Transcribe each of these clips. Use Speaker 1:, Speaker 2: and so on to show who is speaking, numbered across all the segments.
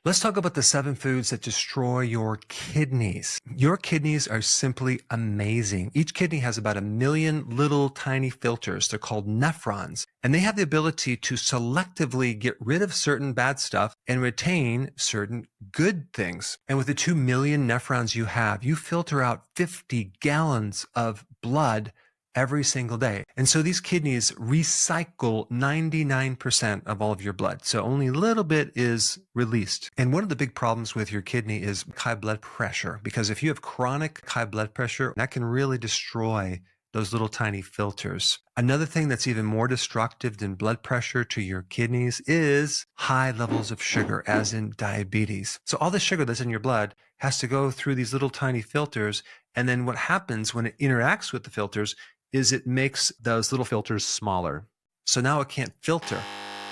Speaker 1: Let's talk about the 7 foods that destroy your kidneys. Your kidneys are simply amazing. Each kidney has about 1 million little tiny filters. They're called nephrons, and they have the ability to selectively get rid of certain bad stuff and retain certain good things. And with the 2 million nephrons you filter out 50 gallons of blood every single day. And so these kidneys recycle 99% of all of your blood. So only a little bit is released. And one of the big problems with your kidney is high blood pressure, because if you have chronic high blood pressure, that can really destroy those little tiny filters. Another thing that's even more destructive than blood pressure to your kidneys is high levels of sugar, as in diabetes. So all the sugar that's in your blood has to go through these little tiny filters. And then what happens when it interacts with the filters is it makes those little filters smaller. So now it can't filter.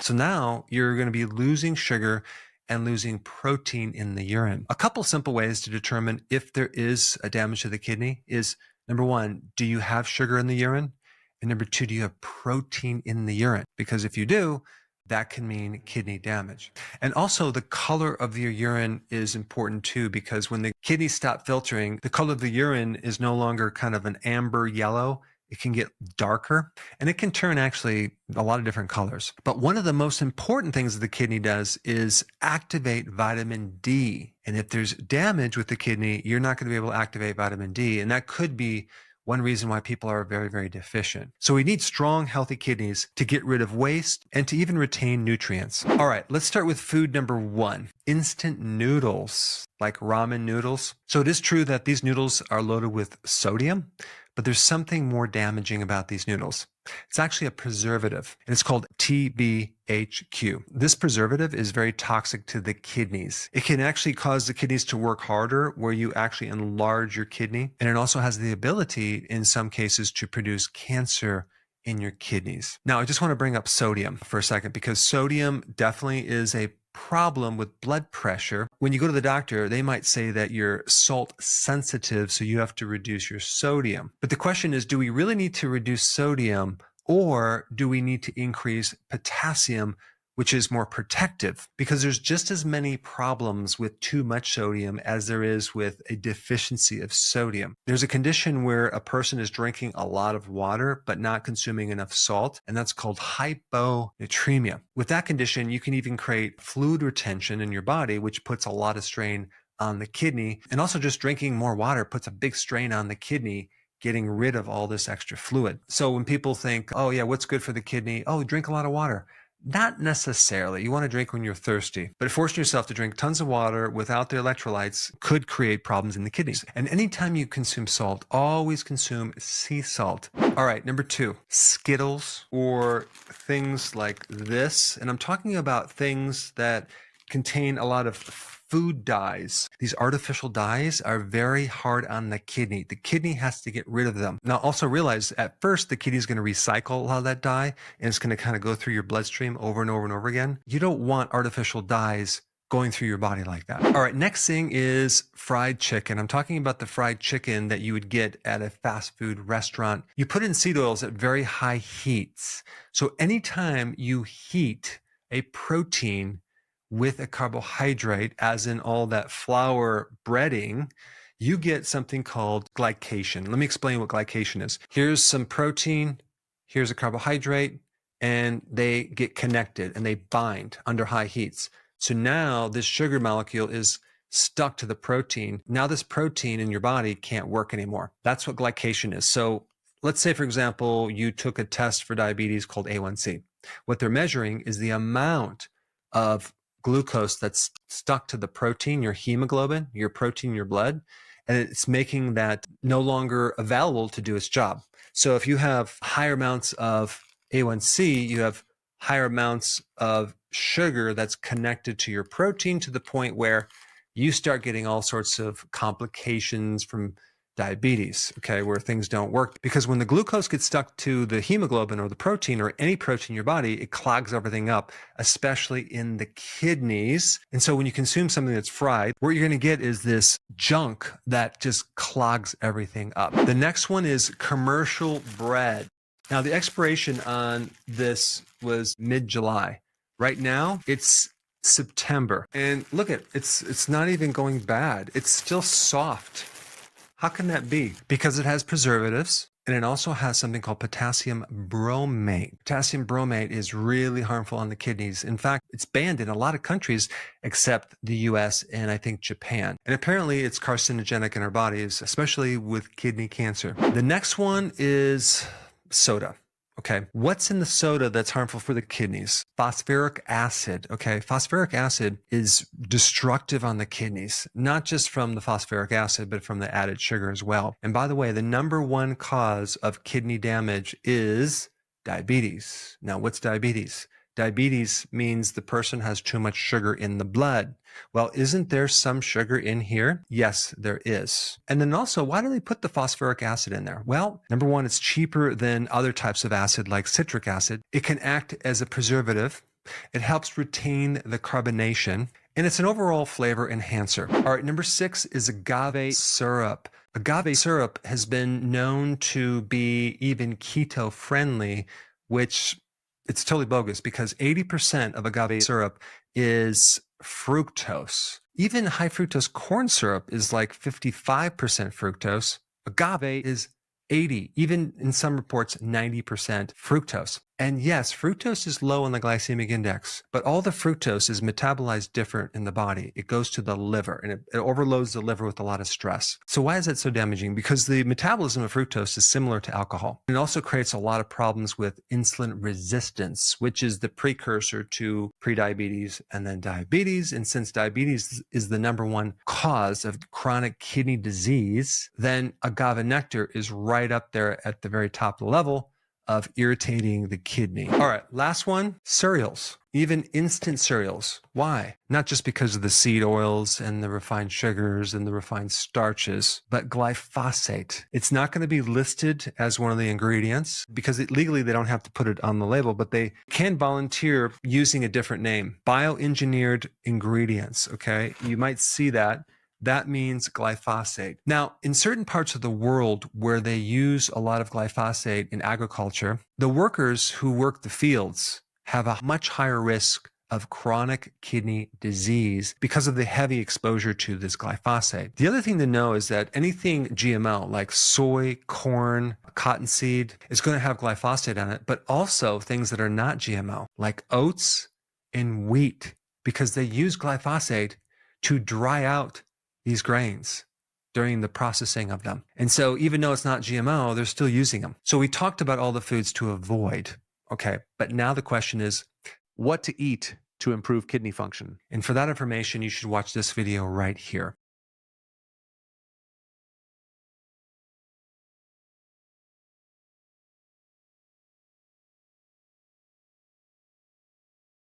Speaker 1: So now you're going to be losing sugar and losing protein in the urine. A couple simple ways to determine if there is a damage to the kidney is, number 1, do you have sugar in the urine? And number 2, do you have protein in the urine? Because if you do, that can mean kidney damage. And also the color of your urine is important too, because when the kidneys stop filtering, the color of the urine is no longer kind of an amber yellow. It can get darker, and it can turn actually a lot of different colors. But one of the most important things that the kidney does is activate vitamin D. And if there's damage with the kidney, you're not going to be able to activate vitamin D. And that could be one reason why people are very, very deficient. So we need strong, healthy kidneys to get rid of waste and to even retain nutrients. All right, let's start with food number 1, instant noodles, like ramen noodles. So it is true that these noodles are loaded with sodium, but there's something more damaging about these noodles. It's actually a preservative, and it's called TBHQ. This preservative is very toxic to the kidneys. It can actually cause the kidneys to work harder, where you actually enlarge your kidney. And it also has the ability, in some cases, to produce cancer in your kidneys. Now, I just want to bring up sodium for a second, because sodium definitely is a problem with blood pressure. When you go to the doctor, they might say that you're salt sensitive, so you have to reduce your sodium. But the question is, do we really need to reduce sodium, or do we need to increase potassium, which is more protective? Because there's just as many problems with too much sodium as there is with a deficiency of sodium. There's a condition where a person is drinking a lot of water but not consuming enough salt, and that's called hyponatremia. With that condition, you can even create fluid retention in your body, which puts a lot of strain on the kidney. And also just drinking more water puts a big strain on the kidney, getting rid of all this extra fluid. So when people think, oh yeah, what's good for the kidney? Oh, drink a lot of water. Not necessarily. You want to drink when you're thirsty, but forcing yourself to drink tons of water without the electrolytes could create problems in the kidneys. And anytime you consume salt, always consume sea salt. All right, number 2, Skittles, or things like this. And I'm talking about things that contain a lot of food dyes. These artificial dyes are very hard on the kidney. The kidney has to get rid of them. Now, also realize at first the kidney is going to recycle a lot of that dye, and it's going to kind of go through your bloodstream over and over and over again. You don't want artificial dyes going through your body like that. All right, next thing is fried chicken. I'm talking about the fried chicken that you would get at a fast food restaurant. You put in seed oils at very high heats. So anytime you heat a protein with a carbohydrate, as in all that flour breading, you get something called glycation. Let me explain what glycation is. Here's some protein, here's a carbohydrate, and they get connected and they bind under high heats. So now this sugar molecule is stuck to the protein. Now this protein in your body can't work anymore. That's what glycation is. So let's say, for example, you took a test for diabetes called A1C. What they're measuring is the amount of glucose that's stuck to the protein, your hemoglobin, your protein in your blood, and it's making that no longer available to do its job. So if you have higher amounts of A1C, you have higher amounts of sugar that's connected to your protein, to the point where you start getting all sorts of complications from diabetes, okay, where things don't work. Because when the glucose gets stuck to the hemoglobin or the protein or any protein in your body, it clogs everything up, especially in the kidneys. And so when you consume something that's fried, what you're going to get is this junk that just clogs everything up. The next one is commercial bread. Now, the expiration on this was mid-July. Right now, it's September. And look at it's not even going bad. It's still soft. How can that be? Because it has preservatives, and it also has something called potassium bromate. Potassium bromate is really harmful on the kidneys. In fact, it's banned in a lot of countries except the US and I think Japan. And apparently it's carcinogenic in our bodies, especially with kidney cancer. The next one is soda. Okay, what's in the soda that's harmful for the kidneys? Phosphoric acid. Okay, phosphoric acid is destructive on the kidneys, not just from the phosphoric acid, but from the added sugar as well. And by the way, the number one cause of kidney damage is diabetes. Now, what's diabetes? Diabetes means the person has too much sugar in the blood. Well, isn't there some sugar in here? Yes, there is. And then also, why do they put the phosphoric acid in there? Well, number one, it's cheaper than other types of acid like citric acid. It can act as a preservative. It helps retain the carbonation, and it's an overall flavor enhancer. All right, number 6 is agave syrup. Agave syrup has been known to be even keto friendly, which it's totally bogus because 80% of agave syrup is fructose. Even high fructose corn syrup is like 55% fructose. Agave is 80, even in some reports, 90% fructose. And yes, fructose is low on the glycemic index, but all the fructose is metabolized different in the body. It goes to the liver and it overloads the liver with a lot of stress. So why is that so damaging? Because the metabolism of fructose is similar to alcohol. It also creates a lot of problems with insulin resistance, which is the precursor to prediabetes and then diabetes. And since diabetes is the number one cause of chronic kidney disease, then agave nectar is right up there at the very top level of irritating the kidney. All right, last one, cereals, even instant cereals. Why? Not just because of the seed oils and the refined sugars and the refined starches, but glyphosate. It's not going to be listed as one of the ingredients because legally they don't have to put it on the label, but they can volunteer using a different name. Bioengineered ingredients, okay? You might see that. That means glyphosate. Now, in certain parts of the world where they use a lot of glyphosate in agriculture, the workers who work the fields have a much higher risk of chronic kidney disease because of the heavy exposure to this glyphosate. The other thing to know is that anything GMO like soy, corn, cottonseed is going to have glyphosate on it, but also things that are not GMO like oats and wheat because they use glyphosate to dry out these grains during the processing of them. And so even though it's not GMO, they're still using them. So we talked about all the foods to avoid. Okay, but now the question is
Speaker 2: what to eat to improve kidney function.
Speaker 1: And for that information, you should watch this video right here.